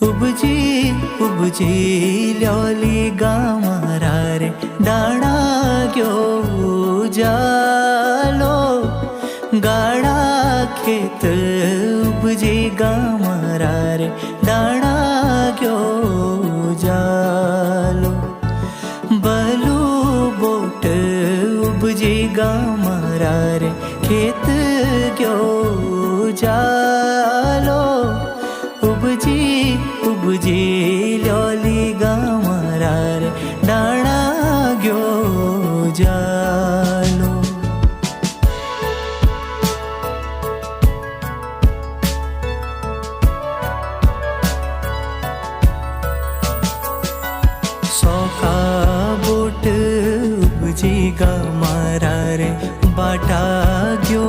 उपजी उपजी ल्योली गामारा रे दाणा गयो जालो गाड़ा खेत उपजी गामारा रे दाणा गयो जालो बलू बोट उपजी गामारा रे खेत गयो जालो उपजी उपजी ल्योली गामारा रे दाणा गयो जालो। सौखा बोट उपजी गामारा रे बाटा गयो